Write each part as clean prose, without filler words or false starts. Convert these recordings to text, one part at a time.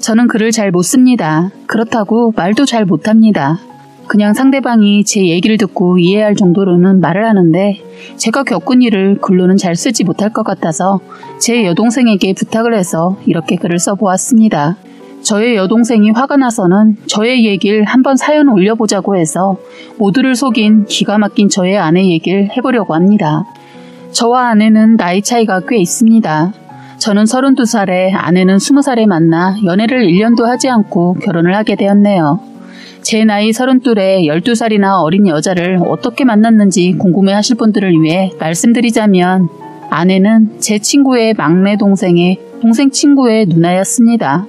저는 글을 잘 못 씁니다. 그렇다고 말도 잘 못합니다. 그냥 상대방이 제 얘기를 듣고 이해할 정도로는 말을 하는데 제가 겪은 일을 글로는 잘 쓰지 못할 것 같아서 제 여동생에게 부탁을 해서 이렇게 글을 써보았습니다. 저의 여동생이 화가 나서는 저의 얘기를 한번 사연 올려보자고 해서 모두를 속인 기가 막힌 저의 아내 얘기를 해보려고 합니다. 저와 아내는 나이 차이가 꽤 있습니다. 저는 32살에 아내는 20살에 만나 연애를 1년도 하지 않고 결혼을 하게 되었네요. 제 나이 32에 12살이나 어린 여자를 어떻게 만났는지 궁금해하실 분들을 위해 말씀드리자면 아내는 제 친구의 막내 동생의 동생 친구의 누나였습니다.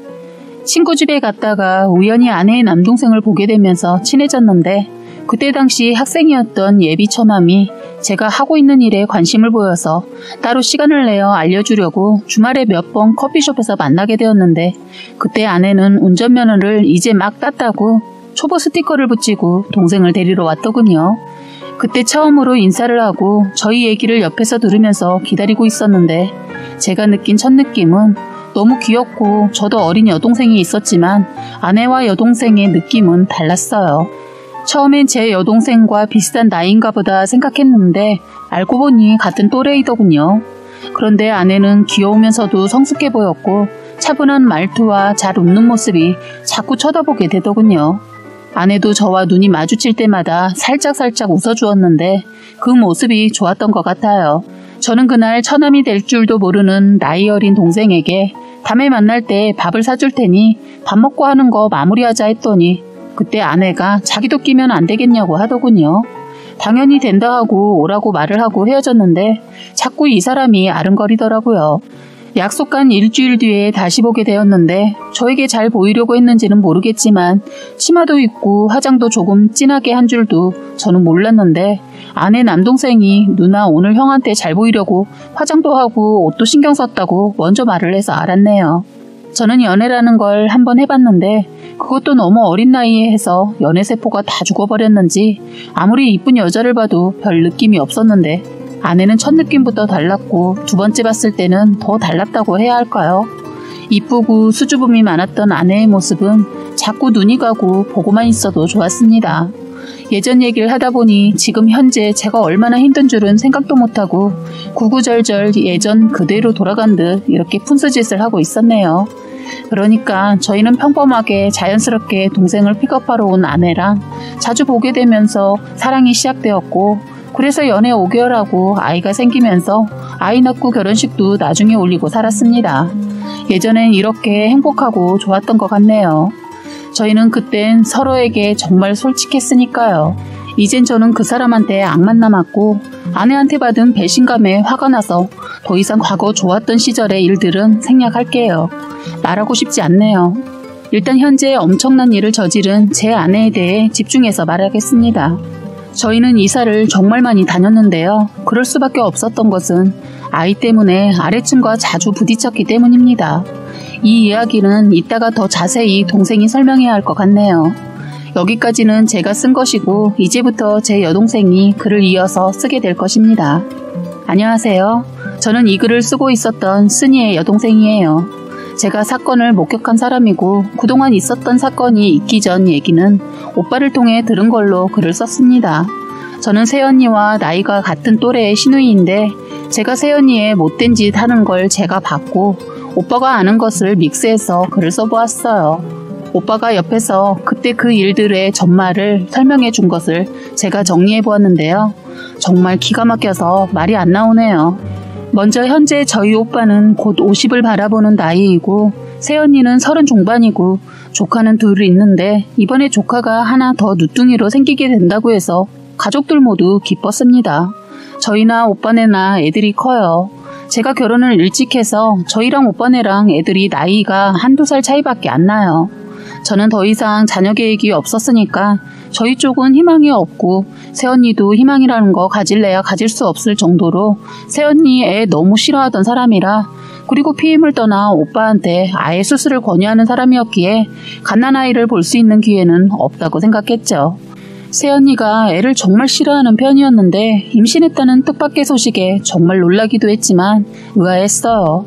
친구 집에 갔다가 우연히 아내의 남동생을 보게 되면서 친해졌는데 그때 당시 학생이었던 예비 처남이 제가 하고 있는 일에 관심을 보여서 따로 시간을 내어 알려주려고 주말에 몇 번 커피숍에서 만나게 되었는데 그때 아내는 운전면허를 이제 막 땄다고 초보 스티커를 붙이고 동생을 데리러 왔더군요. 그때 처음으로 인사를 하고 저희 얘기를 옆에서 들으면서 기다리고 있었는데 제가 느낀 첫 느낌은 너무 귀엽고 저도 어린 여동생이 있었지만 아내와 여동생의 느낌은 달랐어요. 처음엔 제 여동생과 비슷한 나이인가 보다 생각했는데 알고 보니 같은 또래이더군요. 그런데 아내는 귀여우면서도 성숙해 보였고 차분한 말투와 잘 웃는 모습이 자꾸 쳐다보게 되더군요. 아내도 저와 눈이 마주칠 때마다 살짝살짝 웃어주었는데 그 모습이 좋았던 것 같아요. 저는 그날 처남이 될 줄도 모르는 나이 어린 동생에게 다음에 만날 때 밥을 사줄 테니 밥 먹고 하는 거 마무리하자 했더니 그때 아내가 자기도 끼면 안 되겠냐고 하더군요. 당연히 된다 하고 오라고 말을 하고 헤어졌는데 자꾸 이 사람이 아른거리더라고요. 약속한 일주일 뒤에 다시 보게 되었는데 저에게 잘 보이려고 했는지는 모르겠지만 치마도 입고 화장도 조금 진하게 한 줄도 저는 몰랐는데 아내 남동생이 누나 오늘 형한테 잘 보이려고 화장도 하고 옷도 신경 썼다고 먼저 말을 해서 알았네요. 저는 연애라는 걸 한번 해봤는데 그것도 너무 어린 나이에 해서 연애세포가 다 죽어버렸는지 아무리 이쁜 여자를 봐도 별 느낌이 없었는데 아내는 첫 느낌부터 달랐고 두 번째 봤을 때는 더 달랐다고 해야 할까요? 이쁘고 수줍음이 많았던 아내의 모습은 자꾸 눈이 가고 보고만 있어도 좋았습니다. 예전 얘기를 하다 보니 지금 현재 제가 얼마나 힘든 줄은 생각도 못하고 구구절절 예전 그대로 돌아간 듯 이렇게 푼수짓을 하고 있었네요. 그러니까 저희는 평범하게 자연스럽게 동생을 픽업하러 온 아내랑 자주 보게 되면서 사랑이 시작되었고 그래서 연애 5개월 하고 아이가 생기면서 아이 낳고 결혼식도 나중에 올리고 살았습니다. 예전엔 이렇게 행복하고 좋았던 것 같네요. 저희는 그땐 서로에게 정말 솔직했으니까요. 이젠 저는 그 사람한테 악만 남았고 아내한테 받은 배신감에 화가 나서 더 이상 과거 좋았던 시절의 일들은 생략할게요. 말하고 싶지 않네요. 일단 현재 엄청난 일을 저지른 제 아내에 대해 집중해서 말하겠습니다. 저희는 이사를 정말 많이 다녔는데요. 그럴 수밖에 없었던 것은 아이 때문에 아래층과 자주 부딪혔기 때문입니다. 이 이야기는 이따가 더 자세히 동생이 설명해야 할 것 같네요. 여기까지는 제가 쓴 것이고 이제부터 제 여동생이 글을 이어서 쓰게 될 것입니다. 안녕하세요. 저는 이 글을 쓰고 있었던 쓴이의 여동생이에요. 제가 사건을 목격한 사람이고 그동안 있었던 사건이 있기 전 얘기는 오빠를 통해 들은 걸로 글을 썼습니다. 저는 새언니와 나이가 같은 또래의 시누이인데 제가 새언니의 못된 짓 하는 걸 제가 봤고 오빠가 아는 것을 믹스해서 글을 써보았어요. 오빠가 옆에서 그때 그 일들의 전말을 설명해 준 것을 제가 정리해 보았는데요. 정말 기가 막혀서 말이 안 나오네요. 먼저 현재 저희 오빠는 곧 50을 바라보는 나이이고 새언니는 30 중반이고 조카는 둘 있는데 이번에 조카가 하나 더 누뚱이로 생기게 된다고 해서 가족들 모두 기뻤습니다. 저희나 오빠네나 애들이 커요. 제가 결혼을 일찍 해서 저희랑 오빠네랑 애들이 나이가 한두 살 차이밖에 안 나요. 저는 더 이상 자녀 계획이 없었으니까 저희 쪽은 희망이 없고 새언니도 희망이라는 거 가질래야 가질 수 없을 정도로 새언니 애 너무 싫어하던 사람이라 그리고 피임을 떠나 오빠한테 아예 수술을 권유하는 사람이었기에 갓난아이를 볼 수 있는 기회는 없다고 생각했죠. 새언니가 애를 정말 싫어하는 편이었는데 임신했다는 뜻밖의 소식에 정말 놀라기도 했지만 의아했어요.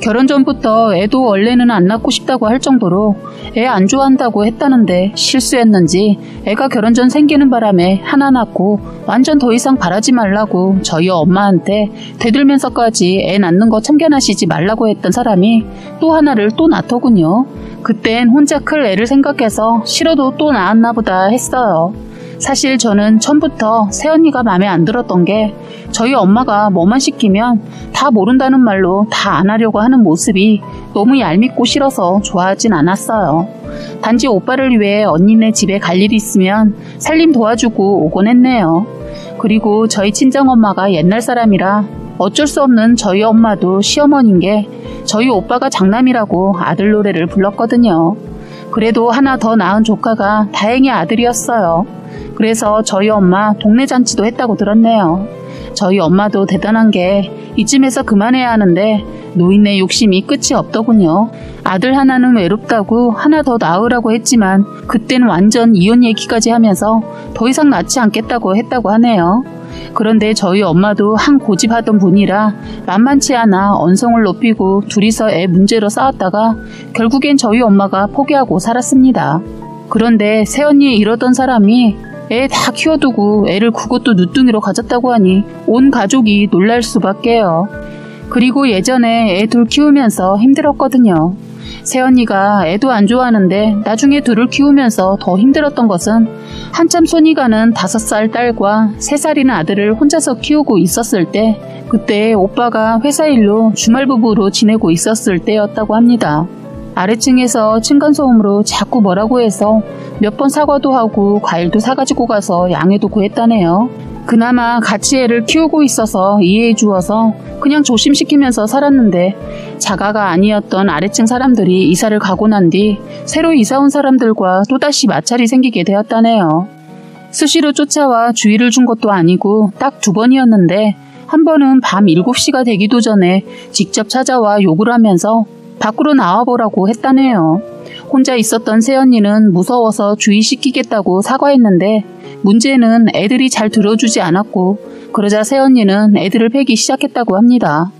결혼 전부터 애도 원래는 안 낳고 싶다고 할 정도로 애 안 좋아한다고 했다는데 실수했는지 애가 결혼 전 생기는 바람에 하나 낳고 완전 더 이상 바라지 말라고 저희 엄마한테 대들면서까지 애 낳는 거 참견하시지 말라고 했던 사람이 또 하나를 또 낳더군요. 그땐 혼자 클 애를 생각해서 싫어도 또 낳았나 보다 했어요. 사실 저는 처음부터 새언니가 마음에 안 들었던 게 저희 엄마가 뭐만 시키면 다 모른다는 말로 다 안 하려고 하는 모습이 너무 얄밉고 싫어서 좋아하진 않았어요. 단지 오빠를 위해 언니네 집에 갈 일이 있으면 살림 도와주고 오곤 했네요. 그리고 저희 친정엄마가 옛날 사람이라 어쩔 수 없는 저희 엄마도 시어머니인 게 저희 오빠가 장남이라고 아들 노래를 불렀거든요. 그래도 하나 더 낳은 조카가 다행히 아들이었어요. 그래서 저희 엄마 동네 잔치도 했다고 들었네요. 저희 엄마도 대단한 게 이쯤에서 그만해야 하는데 노인네 욕심이 끝이 없더군요. 아들 하나는 외롭다고 하나 더 낳으라고 했지만 그땐 완전 이혼 얘기까지 하면서 더 이상 낳지 않겠다고 했다고 하네요. 그런데 저희 엄마도 한 고집하던 분이라 만만치 않아 언성을 높이고 둘이서 애 문제로 싸웠다가 결국엔 저희 엄마가 포기하고 살았습니다. 그런데 새언니 이러던 사람이 애 다 키워두고 애를 그것도 누뚱이로 가졌다고 하니 온 가족이 놀랄 수밖에요. 그리고 예전에 애 둘 키우면서 힘들었거든요. 새언니가 애도 안 좋아하는데 나중에 둘을 키우면서 더 힘들었던 것은 한참 손이 가는 5살 딸과 3살인 아들을 혼자서 키우고 있었을 때 그때 오빠가 회사 일로 주말 부부로 지내고 있었을 때였다고 합니다. 아래층에서 층간소음으로 자꾸 뭐라고 해서 몇 번 사과도 하고 과일도 사가지고 가서 양해도 구했다네요. 그나마 같이 애를 키우고 있어서 이해해 주어서 그냥 조심시키면서 살았는데 자가가 아니었던 아래층 사람들이 이사를 가고 난 뒤 새로 이사 온 사람들과 또다시 마찰이 생기게 되었다네요. 수시로 쫓아와 주의를 준 것도 아니고 딱 2번이었는데 한 번은 밤 7시가 되기도 전에 직접 찾아와 욕을 하면서 밖으로 나와보라고 했다네요. 혼자 있었던 새언니는 무서워서 주의시키겠다고 사과했는데 문제는 애들이 잘 들어주지 않았고 그러자 새언니는 애들을 패기 시작했다고 합니다.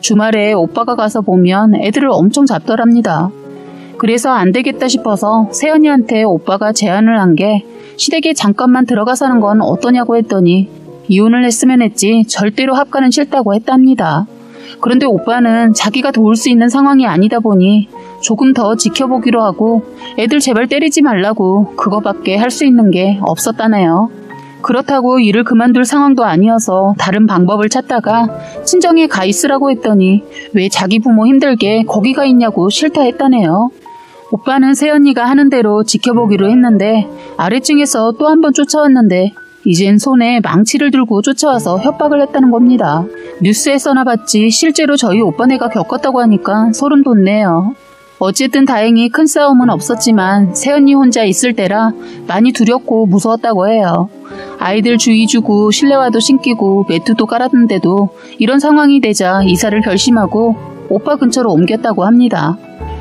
주말에 오빠가 가서 보면 애들을 엄청 잡더랍니다. 그래서 안 되겠다 싶어서 새언니한테 오빠가 제안을 한 게 시댁에 잠깐만 들어가 사는 건 어떠냐고 했더니 이혼을 했으면 했지 절대로 합가는 싫다고 했답니다. 그런데 오빠는 자기가 도울 수 있는 상황이 아니다 보니 조금 더 지켜보기로 하고 애들 제발 때리지 말라고 그거밖에 할 수 있는 게 없었다네요. 그렇다고 일을 그만둘 상황도 아니어서 다른 방법을 찾다가 친정에 가 있으라고 했더니 왜 자기 부모 힘들게 거기 가 있냐고 싫다 했다네요. 오빠는 새언니가 하는 대로 지켜보기로 했는데 아래층에서 또 한 번 쫓아왔는데 이젠 손에 망치를 들고 쫓아와서 협박을 했다는 겁니다. 뉴스에 써나봤지 실제로 저희 오빠네가 겪었다고 하니까 소름 돋네요. 어쨌든 다행히 큰 싸움은 없었지만 새언니 혼자 있을 때라 많이 두렵고 무서웠다고 해요. 아이들 주의 주고 실내화도 신기고 매트도 깔았는데도 이런 상황이 되자 이사를 결심하고 오빠 근처로 옮겼다고 합니다.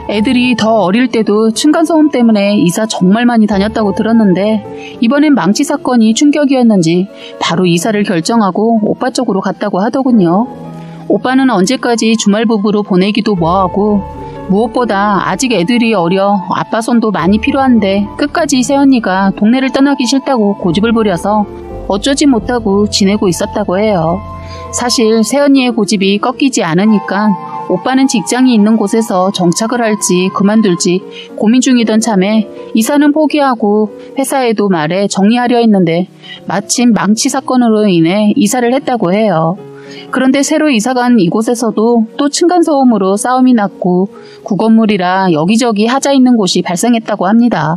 애들이 더 어릴 때도 층간소음 때문에 이사 정말 많이 다녔다고 들었는데 이번엔 망치 사건이 충격이었는지 바로 이사를 결정하고 오빠 쪽으로 갔다고 하더군요. 오빠는 언제까지 주말 부부로 보내기도 뭐하고 무엇보다 아직 애들이 어려 아빠 손도 많이 필요한데 끝까지 새언니가 동네를 떠나기 싫다고 고집을 부려서 어쩌지 못하고 지내고 있었다고 해요. 사실 새언니의 고집이 꺾이지 않으니까 오빠는 직장이 있는 곳에서 정착을 할지 그만둘지 고민 중이던 참에 이사는 포기하고 회사에도 말해 정리하려 했는데 마침 망치 사건으로 인해 이사를 했다고 해요. 그런데 새로 이사간 이곳에서도 또 층간소음으로 싸움이 났고 구건물이라 여기저기 하자 있는 곳이 발생했다고 합니다.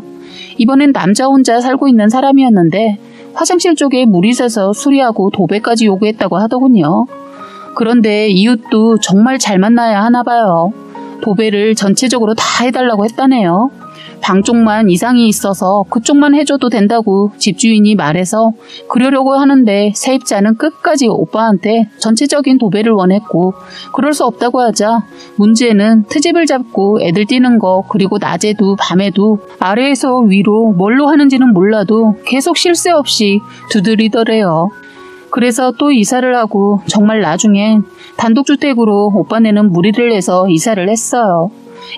이번엔 남자 혼자 살고 있는 사람이었는데 화장실 쪽에 물이 새서 수리하고 도배까지 요구했다고 하더군요. 그런데 이웃도 정말 잘 만나야 하나 봐요. 도배를 전체적으로 다 해달라고 했다네요. 방 쪽만 이상이 있어서 그쪽만 해줘도 된다고 집주인이 말해서 그러려고 하는데 세입자는 끝까지 오빠한테 전체적인 도배를 원했고 그럴 수 없다고 하자 문제는 트집을 잡고 애들 뛰는 거 그리고 낮에도 밤에도 아래에서 위로 뭘로 하는지는 몰라도 계속 쉴 새 없이 두드리더래요. 그래서 또 이사를 하고 정말 나중엔 단독주택으로 오빠네는 무리를 해서 이사를 했어요.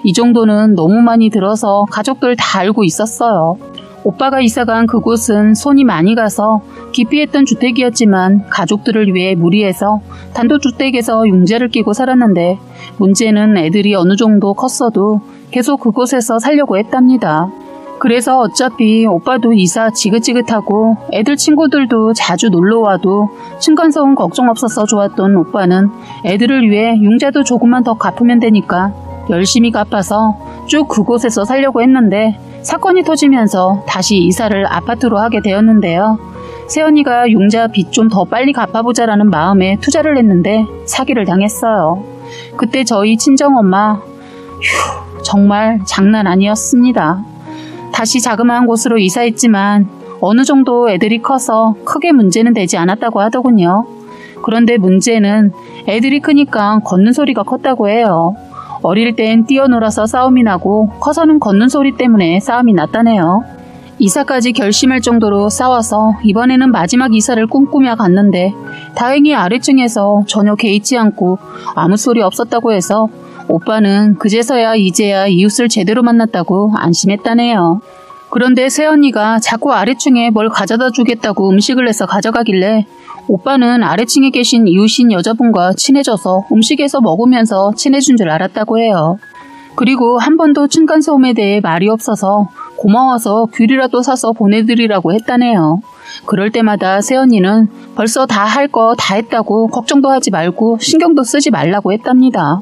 이 정도는 너무 많이 들어서 가족들 다 알고 있었어요. 오빠가 이사간 그곳은 손이 많이 가서 기피했던 주택이었지만 가족들을 위해 무리해서 단독주택에서 융자를 끼고 살았는데 문제는 애들이 어느 정도 컸어도 계속 그곳에서 살려고 했답니다. 그래서 어차피 오빠도 이사 지긋지긋하고 애들 친구들도 자주 놀러와도 층간소음 걱정 없어서 좋았던 오빠는 애들을 위해 융자도 조금만 더 갚으면 되니까 열심히 갚아서 쭉 그곳에서 살려고 했는데 사건이 터지면서 다시 이사를 아파트로 하게 되었는데요. 새언니가 융자 빚 좀 더 빨리 갚아보자라는 마음에 투자를 했는데 사기를 당했어요. 그때 저희 친정엄마 정말 장난 아니었습니다. 다시 자그마한 곳으로 이사했지만 어느 정도 애들이 커서 크게 문제는 되지 않았다고 하더군요. 그런데 문제는 애들이 크니까 걷는 소리가 컸다고 해요. 어릴 땐 뛰어놀아서 싸움이 나고 커서는 걷는 소리 때문에 싸움이 났다네요. 이사까지 결심할 정도로 싸워서 이번에는 마지막 이사를 꿈꾸며 갔는데 다행히 아래층에서 전혀 개의치 않고 아무 소리 없었다고 해서 오빠는 그제서야 이제야 이웃을 제대로 만났다고 안심했다네요. 그런데 새언니가 자꾸 아래층에 뭘 가져다 주겠다고 음식을 해서 가져가길래 오빠는 아래층에 계신 이웃인 여자분과 친해져서 음식에서 먹으면서 친해진 줄 알았다고 해요. 그리고 한 번도 층간소음에 대해 말이 없어서 고마워서 귤이라도 사서 보내드리라고 했다네요. 그럴 때마다 새언니는 벌써 다 할 거 다 했다고 걱정도 하지 말고 신경도 쓰지 말라고 했답니다.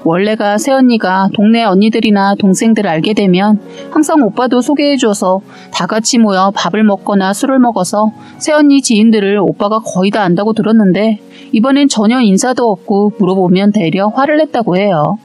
원래가 새언니가 동네 언니들이나 동생들 알게 되면 항상 오빠도 소개해줘서 다 같이 모여 밥을 먹거나 술을 먹어서 새언니 지인들을 오빠가 거의 다 안다고 들었는데 이번엔 전혀 인사도 없고 물어보면 되려 화를 냈다고 해요.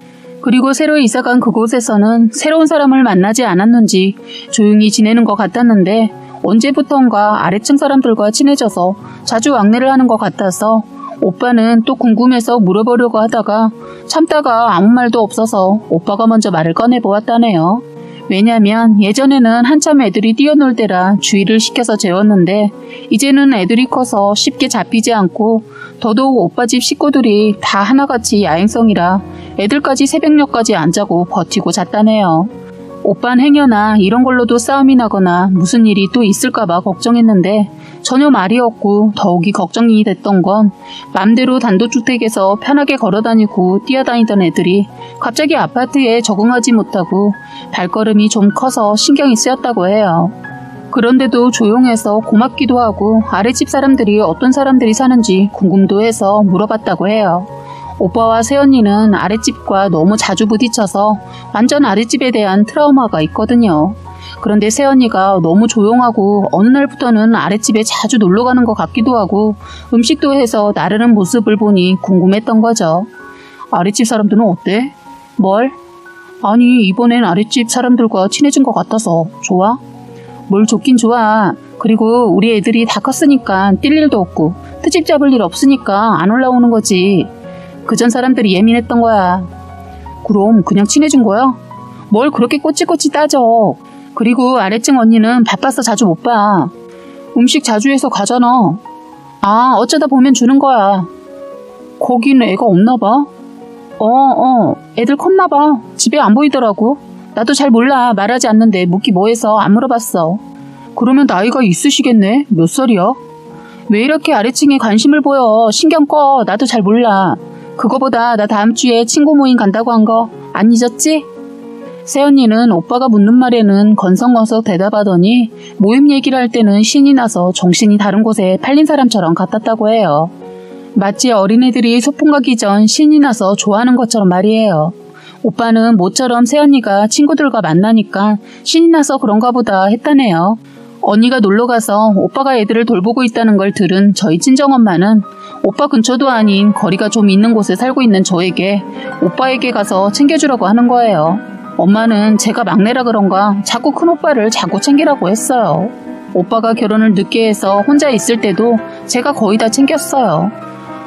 그리고 새로 이사간 그곳에서는 새로운 사람을 만나지 않았는지 조용히 지내는 것 같았는데 언제부턴가 아래층 사람들과 친해져서 자주 왕래를 하는 것 같아서 오빠는 또 궁금해서 물어보려고 하다가 참다가 아무 말도 없어서 오빠가 먼저 말을 꺼내보았다네요. 왜냐면 예전에는 한참 애들이 뛰어놀 때라 주의를 시켜서 재웠는데 이제는 애들이 커서 쉽게 잡히지 않고 더더욱 오빠 집 식구들이 다 하나같이 야행성이라 애들까지 새벽녘까지 안 자고 버티고 잤다네요. 오빤 행여나 이런 걸로도 싸움이 나거나 무슨 일이 또 있을까봐 걱정했는데 전혀 말이 없고 더욱이 걱정이 됐던 건 맘대로 단독주택에서 편하게 걸어다니고 뛰어다니던 애들이 갑자기 아파트에 적응하지 못하고 발걸음이 좀 커서 신경이 쓰였다고 해요. 그런데도 조용해서 고맙기도 하고 아랫집 사람들이 어떤 사람들이 사는지 궁금도 해서 물어봤다고 해요. 오빠와 새언니는 아랫집과 너무 자주 부딪혀서 완전 아랫집에 대한 트라우마가 있거든요. 그런데 새언니가 너무 조용하고 어느 날부터는 아랫집에 자주 놀러가는 것 같기도 하고 음식도 해서 나르는 모습을 보니 궁금했던 거죠. 아랫집 사람들은 어때? 뭘? 아니 이번엔 아랫집 사람들과 친해진 것 같아서 좋아? 뭘 좋긴 좋아. 그리고 우리 애들이 다 컸으니까 뛸 일도 없고 트집 잡을 일 없으니까 안 올라오는 거지. 그전 사람들이 예민했던 거야. 그럼 그냥 친해진 거야? 뭘 그렇게 꼬치꼬치 따져. 그리고 아래층 언니는 바빠서 자주 못 봐. 음식 자주 해서 가잖아. 아 어쩌다 보면 주는 거야. 거기는 애가 없나 봐. 애들 컸나 봐. 집에 안 보이더라고. 나도 잘 몰라. 말하지 않는데 묻기 뭐해서 안 물어봤어. 그러면 나이가 있으시겠네. 몇 살이야? 왜 이렇게 아래층에 관심을 보여. 신경 꺼. 나도 잘 몰라. 그거보다 나 다음 주에 친구 모임 간다고 한 거 안 잊었지? 새언니는 오빠가 묻는 말에는 건성건성 대답하더니 모임 얘기를 할 때는 신이 나서 정신이 다른 곳에 팔린 사람처럼 같았다고 해요. 마치 어린애들이 소풍 가기 전 신이 나서 좋아하는 것처럼 말이에요. 오빠는 모처럼 새언니가 친구들과 만나니까 신이 나서 그런가 보다 했다네요. 언니가 놀러가서 오빠가 애들을 돌보고 있다는 걸 들은 저희 친정엄마는 오빠 근처도 아닌 거리가 좀 있는 곳에 살고 있는 저에게 오빠에게 가서 챙겨주라고 하는 거예요. 엄마는 제가 막내라 그런가 자꾸 큰오빠를 자꾸 챙기라고 했어요. 오빠가 결혼을 늦게 해서 혼자 있을 때도 제가 거의 다 챙겼어요.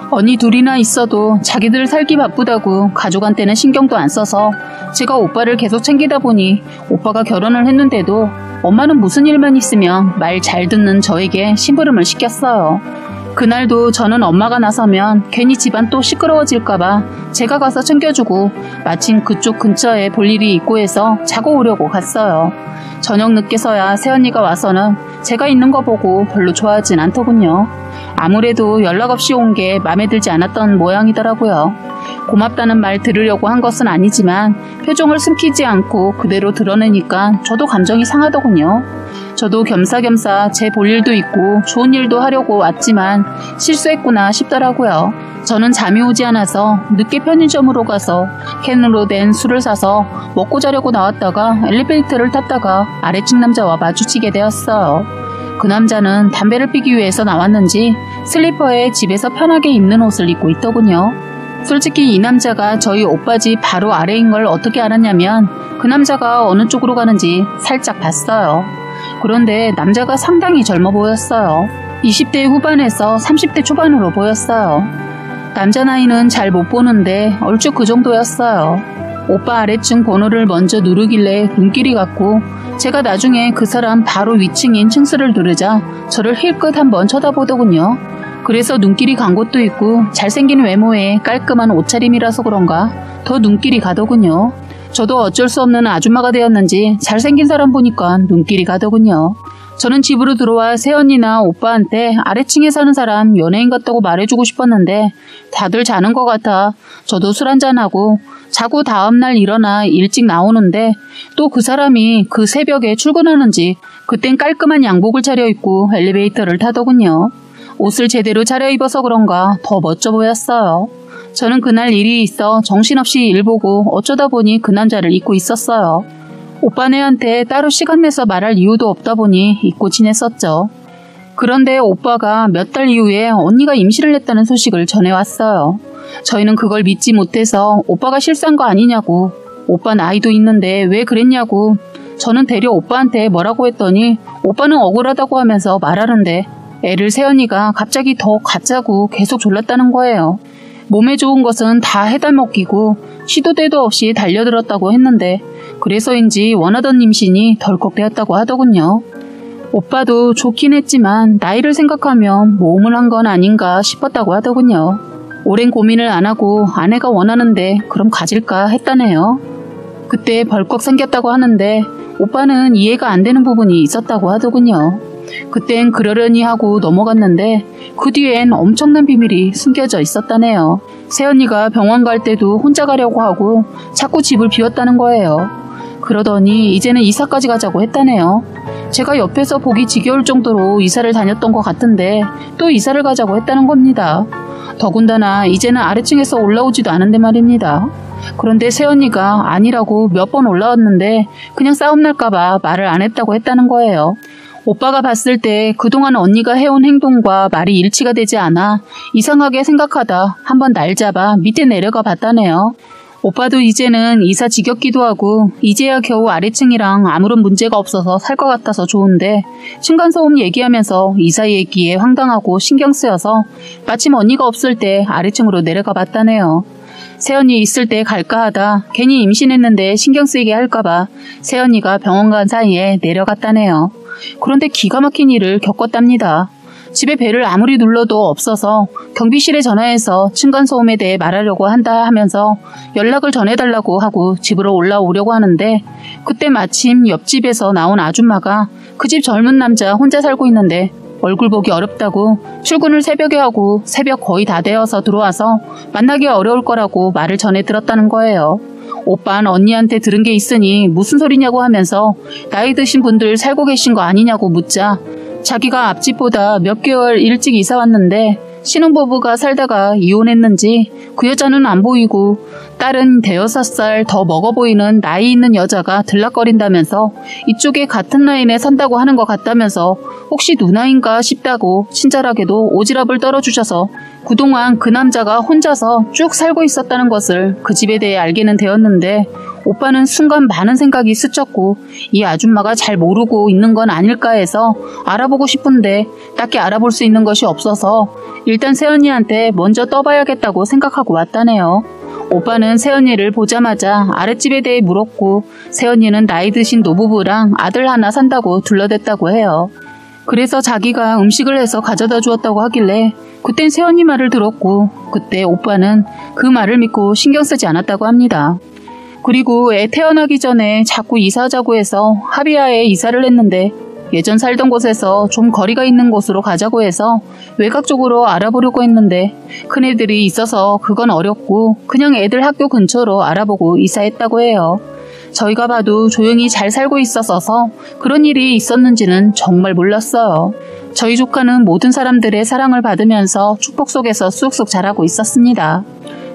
언니 둘이나 있어도 자기들 살기 바쁘다고 가족한테는 신경도 안 써서 제가 오빠를 계속 챙기다 보니 오빠가 결혼을 했는데도 엄마는 무슨 일만 있으면 말 잘 듣는 저에게 심부름을 시켰어요. 그날도 저는 엄마가 나서면 괜히 집안 또 시끄러워질까봐 제가 가서 챙겨주고 마침 그쪽 근처에 볼 일이 있고 해서 자고 오려고 갔어요. 저녁 늦게서야 새언니가 와서는 제가 있는 거 보고 별로 좋아하진 않더군요. 아무래도 연락 없이 온 게 마음에 들지 않았던 모양이더라고요. 고맙다는 말 들으려고 한 것은 아니지만 표정을 숨기지 않고 그대로 드러내니까 저도 감정이 상하더군요. 저도 겸사겸사 제 볼 일도 있고 좋은 일도 하려고 왔지만 실수했구나 싶더라고요. 저는 잠이 오지 않아서 늦게 편의점으로 가서 캔으로 된 술을 사서 먹고 자려고 나왔다가 엘리베이터를 탔다가 아래층 남자와 마주치게 되었어요. 그 남자는 담배를 피기 위해서 나왔는지 슬리퍼에 집에서 편하게 입는 옷을 입고 있더군요. 솔직히 이 남자가 저희 오빠 집 바로 아래인 걸 어떻게 알았냐면 그 남자가 어느 쪽으로 가는지 살짝 봤어요. 그런데 남자가 상당히 젊어 보였어요. 20대 후반에서 30대 초반으로 보였어요. 남자 나이는 잘 못 보는데 얼추 그 정도였어요. 오빠 아래층 번호를 먼저 누르길래 눈길이 갔고 제가 나중에 그 사람 바로 위층인 층수를 누르자 저를 힐끗 한번 쳐다보더군요. 그래서 눈길이 간 것도 있고 잘생긴 외모에 깔끔한 옷차림이라서 그런가 더 눈길이 가더군요. 저도 어쩔 수 없는 아줌마가 되었는지 잘생긴 사람 보니까 눈길이 가더군요. 저는 집으로 들어와 새언니나 오빠한테 아래층에 사는 사람 연예인 같다고 말해주고 싶었는데 다들 자는 것 같아 저도 술 한잔하고 자고 다음날 일어나 일찍 나오는데 또 그 사람이 그 새벽에 출근하는지 그땐 깔끔한 양복을 차려입고 엘리베이터를 타더군요. 옷을 제대로 차려입어서 그런가 더 멋져 보였어요. 저는 그날 일이 있어 정신없이 일 보고 어쩌다 보니 그 남자를 잊고 있었어요. 오빠네한테 따로 시간 내서 말할 이유도 없다 보니 잊고 지냈었죠. 그런데 오빠가 몇 달 이후에 언니가 임신을 했다는 소식을 전해왔어요. 저희는 그걸 믿지 못해서 오빠가 실수한 거 아니냐고, 오빠 나이도 있는데 왜 그랬냐고 저는 되려 오빠한테 뭐라고 했더니 오빠는 억울하다고 하면서 말하는데 애를 새언니가 갑자기 더 갖자고 계속 졸랐다는 거예요. 몸에 좋은 것은 다 해다 먹기고 시도 때도 없이 달려들었다고 했는데 그래서인지 원하던 임신이 덜컥 되었다고 하더군요. 오빠도 좋긴 했지만 나이를 생각하면 모험을 한 건 아닌가 싶었다고 하더군요. 오랜 고민을 안 하고 아내가 원하는데 그럼 가질까 했다네요. 그때 벌컥 생겼다고 하는데 오빠는 이해가 안 되는 부분이 있었다고 하더군요. 그땐 그러려니 하고 넘어갔는데 그 뒤엔 엄청난 비밀이 숨겨져 있었다네요. 새언니가 병원 갈 때도 혼자 가려고 하고 자꾸 집을 비웠다는 거예요. 그러더니 이제는 이사까지 가자고 했다네요. 제가 옆에서 보기 지겨울 정도로 이사를 다녔던 것 같은데 또 이사를 가자고 했다는 겁니다. 더군다나 이제는 아래층에서 올라오지도 않은데 말입니다. 그런데 새언니가 아니라고 몇 번 올라왔는데 그냥 싸움 날까봐 말을 안 했다고 했다는 거예요. 오빠가 봤을 때 그동안 언니가 해온 행동과 말이 일치가 되지 않아 이상하게 생각하다 한번 날 잡아 밑에 내려가 봤다네요. 오빠도 이제는 이사 지겹기도 하고 이제야 겨우 아래층이랑 아무런 문제가 없어서 살 것 같아서 좋은데 층간소음 얘기하면서 이사 얘기에 황당하고 신경 쓰여서 마침 언니가 없을 때 아래층으로 내려가 봤다네요. 새언니 있을 때 갈까 하다 괜히 임신했는데 신경 쓰이게 할까봐 새언니가 병원 간 사이에 내려갔다네요. 그런데 기가 막힌 일을 겪었답니다. 집에 벨을 아무리 눌러도 없어서 경비실에 전화해서 층간소음에 대해 말하려고 한다 하면서 연락을 전해달라고 하고 집으로 올라오려고 하는데 그때 마침 옆집에서 나온 아줌마가 그 집 젊은 남자 혼자 살고 있는데 얼굴 보기 어렵다고 출근을 새벽에 하고 새벽 거의 다 되어서 들어와서 만나기 어려울 거라고 말을 전해 들었다는 거예요. 오빠는 언니한테 들은 게 있으니 무슨 소리냐고 하면서 나이 드신 분들 살고 계신 거 아니냐고 묻자 자기가 앞집보다 몇 개월 일찍 이사 왔는데 신혼부부가 살다가 이혼했는지 그 여자는 안 보이고 딸은 5~6살 더 먹어 보이는 나이 있는 여자가 들락거린다면서 이쪽에 같은 라인에 산다고 하는 것 같다면서 혹시 누나인가 싶다고 친절하게도 오지랖을 떨어주셔서 그동안 그 남자가 혼자서 쭉 살고 있었다는 것을 그 집에 대해 알게는 되었는데 오빠는 순간 많은 생각이 스쳤고 이 아줌마가 잘 모르고 있는 건 아닐까 해서 알아보고 싶은데 딱히 알아볼 수 있는 것이 없어서 일단 새언니한테 먼저 떠봐야겠다고 생각하고 왔다네요. 오빠는 새언니를 보자마자 아랫집에 대해 물었고 새언니는 나이 드신 노부부랑 아들 하나 산다고 둘러댔다고 해요. 그래서 자기가 음식을 해서 가져다 주었다고 하길래 그땐 새언니 말을 들었고 그때 오빠는 그 말을 믿고 신경 쓰지 않았다고 합니다. 그리고 애 태어나기 전에 자꾸 이사하자고 해서 합의하에 이사를 했는데 예전 살던 곳에서 좀 거리가 있는 곳으로 가자고 해서 외곽 쪽으로 알아보려고 했는데 큰애들이 있어서 그건 어렵고 그냥 애들 학교 근처로 알아보고 이사했다고 해요. 저희가 봐도 조용히 잘 살고 있었어서 그런 일이 있었는지는 정말 몰랐어요. 저희 조카는 모든 사람들의 사랑을 받으면서 축복 속에서 쑥쑥 자라고 있었습니다.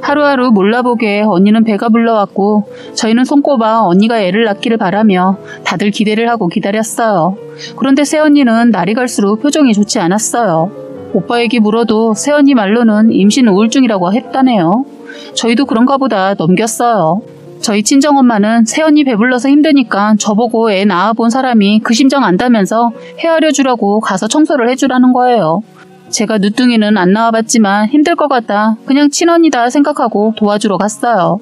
하루하루 몰라보게 언니는 배가 불러왔고 저희는 손꼽아 언니가 애를 낳기를 바라며 다들 기대를 하고 기다렸어요. 그런데 새언니는 날이 갈수록 표정이 좋지 않았어요. 오빠에게 물어도 새언니 말로는 임신 우울증이라고 했다네요. 저희도 그런가 보다 넘겼어요. 저희 친정엄마는 새언니 배불러서 힘드니까 저보고 애 낳아본 사람이 그 심정 안다면서 헤아려 주라고 가서 청소를 해주라는 거예요. 제가 늦둥이는 안 나와봤지만 힘들 것 같다 그냥 친언니다 생각하고 도와주러 갔어요.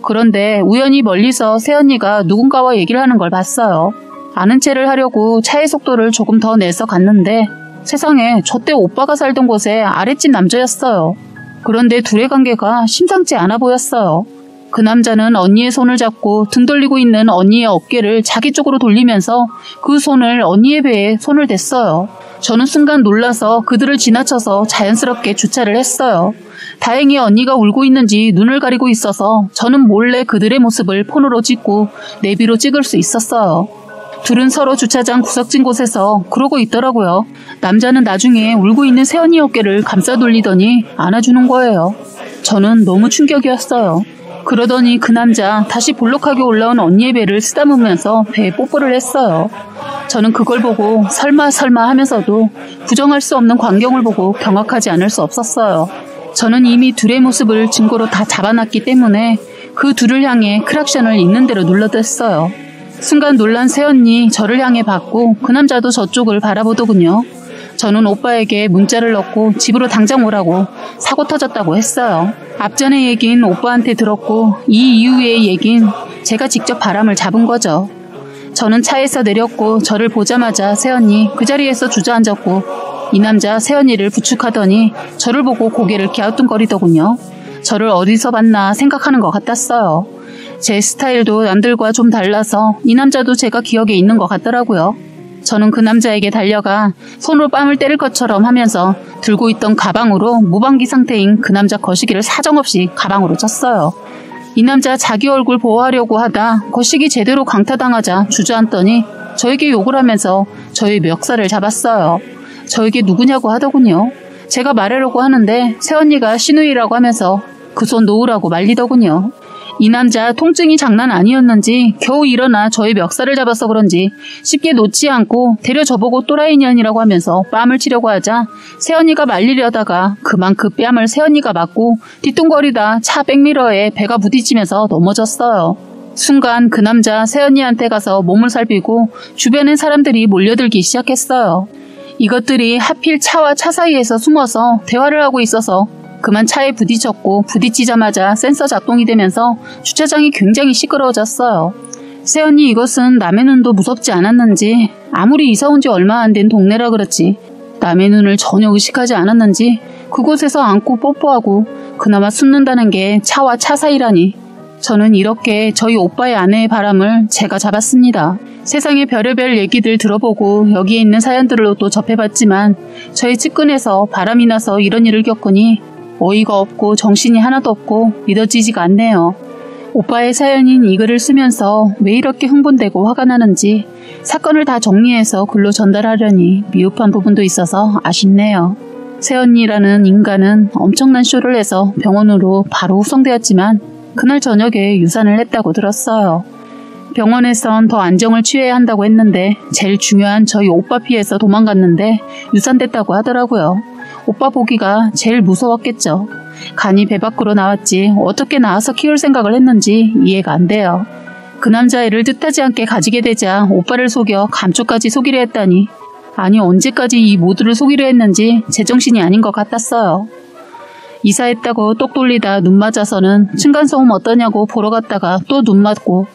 그런데 우연히 멀리서 새언니가 누군가와 얘기를 하는 걸 봤어요. 아는 체를 하려고 차의 속도를 조금 더 내서 갔는데 세상에 저때 오빠가 살던 곳에 아랫집 남자였어요. 그런데 둘의 관계가 심상치 않아 보였어요. 그 남자는 언니의 손을 잡고 등 돌리고 있는 언니의 어깨를 자기 쪽으로 돌리면서 그 손을 언니의 배에 손을 댔어요. 저는 순간 놀라서 그들을 지나쳐서 자연스럽게 주차를 했어요. 다행히 언니가 울고 있는지 눈을 가리고 있어서 저는 몰래 그들의 모습을 폰으로 찍고 내비로 찍을 수 있었어요. 둘은 서로 주차장 구석진 곳에서 그러고 있더라고요. 남자는 나중에 울고 있는 새언니 어깨를 감싸 돌리더니 안아주는 거예요. 저는 너무 충격이었어요. 그러더니 그 남자 다시 볼록하게 올라온 언니의 배를 쓰다보면서 배에 뽀뽀를 했어요. 저는 그걸 보고 설마 하면서도 부정할 수 없는 광경을 보고 경악하지 않을 수 없었어요. 저는 이미 둘의 모습을 증거로 다 잡아놨기 때문에 그 둘을 향해 크락션을 있는 대로 눌러댔어요. 순간 놀란 새언니 저를 향해 봤고 그 남자도 저쪽을 바라보더군요. 저는 오빠에게 문자를 넣고 집으로 당장 오라고 사고 터졌다고 했어요. 앞전의 얘긴 오빠한테 들었고 이 이후의 얘긴 제가 직접 바람을 잡은 거죠. 저는 차에서 내렸고 저를 보자마자 새언니 그 자리에서 주저앉았고 이 남자 새언니를 부축하더니 저를 보고 고개를 갸우뚱거리더군요. 저를 어디서 봤나 생각하는 것 같았어요. 제 스타일도 남들과 좀 달라서 이 남자도 제가 기억에 있는 것 같더라고요. 저는 그 남자에게 달려가 손으로 뺨을 때릴 것처럼 하면서 들고 있던 가방으로 무방비 상태인 그 남자 거시기를 사정없이 가방으로 쳤어요. 이 남자 자기 얼굴 보호하려고 하다 거시기 제대로 강타당하자 주저앉더니 저에게 욕을 하면서 저의 멱살을 잡았어요. 저에게 누구냐고 하더군요. 제가 말하려고 하는데 새언니가 시누이라고 하면서 그 손 놓으라고 말리더군요. 이 남자 통증이 장난 아니었는지 겨우 일어나 저의 멱살을 잡아서 그런지 쉽게 놓지 않고 대려 저보고 또라이 년이라고 하면서 뺨을 치려고 하자 새언니가 말리려다가 그만 그 뺨을 새언니가 맞고 뒤뚱거리다 차 백미러에 배가 부딪히면서 넘어졌어요. 순간 그 남자 새언니한테 가서 몸을 살피고 주변에 사람들이 몰려들기 시작했어요. 이것들이 하필 차와 차 사이에서 숨어서 대화를 하고 있어서 그만 차에 부딪혔고 부딪히자마자 센서 작동이 되면서 주차장이 굉장히 시끄러워졌어요. 새언니 이것은 남의 눈도 무섭지 않았는지 아무리 이사 온 지 얼마 안 된 동네라 그렇지 남의 눈을 전혀 의식하지 않았는지 그곳에서 안고 뽀뽀하고 그나마 숨는다는 게 차와 차 사이라니. 저는 이렇게 저희 오빠의 아내의 바람을 제가 잡았습니다. 세상의 별의별 얘기들 들어보고 여기에 있는 사연들로 또 접해봤지만 저의 측근에서 바람이 나서 이런 일을 겪으니 어이가 없고 정신이 하나도 없고 믿어지지가 않네요. 오빠의 사연인 이 글을 쓰면서 왜 이렇게 흥분되고 화가 나는지 사건을 다 정리해서 글로 전달하려니 미흡한 부분도 있어서 아쉽네요. 새언니라는 인간은 엄청난 쇼를 해서 병원으로 바로 후송되었지만 그날 저녁에 유산을 했다고 들었어요. 병원에선 더 안정을 취해야 한다고 했는데 제일 중요한 저희 오빠 피해서 도망갔는데 유산됐다고 하더라고요. 오빠 보기가 제일 무서웠겠죠. 간이 배 밖으로 나왔지 어떻게 나와서 키울 생각을 했는지 이해가 안 돼요. 그 남자애를 뜻하지 않게 가지게 되자 오빠를 속여 감쪽까지 속이려 했다니 아니 언제까지 이 모두를 속이려 했는지 제정신이 아닌 것 같았어요. 이사했다고 똑 돌리다 눈 맞아서는 층간소음 어떠냐고 보러 갔다가 또 눈 맞고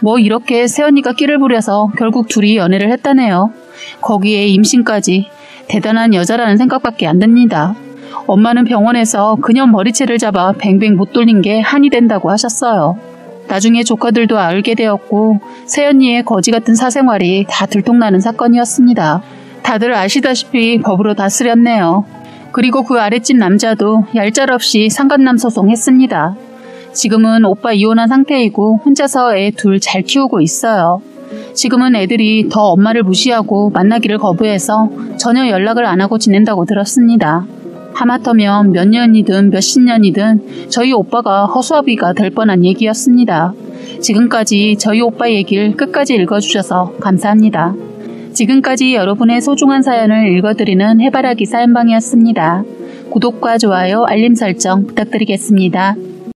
뭐 이렇게 새언니가 끼를 부려서 결국 둘이 연애를 했다네요. 거기에 임신까지. 대단한 여자라는 생각밖에 안 듭니다. 엄마는 병원에서 그녀 머리채를 잡아 뱅뱅 못 돌린 게 한이 된다고 하셨어요. 나중에 조카들도 알게 되었고 새언니의 거지 같은 사생활이 다 들통나는 사건이었습니다. 다들 아시다시피 법으로 다 쓰렸네요. 그리고 그 아랫집 남자도 얄짤없이 상간남 소송했습니다. 지금은 오빠 이혼한 상태이고 혼자서 애 둘 잘 키우고 있어요. 지금은 애들이 더 엄마를 무시하고 만나기를 거부해서 전혀 연락을 안 하고 지낸다고 들었습니다. 하마터면 몇 년이든 몇십 년이든 저희 오빠가 허수아비가 될 뻔한 얘기였습니다. 지금까지 저희 오빠 얘기를 끝까지 읽어주셔서 감사합니다. 지금까지 여러분의 소중한 사연을 읽어드리는 해바라기 사연방이었습니다. 구독과 좋아요, 알림 설정 부탁드리겠습니다.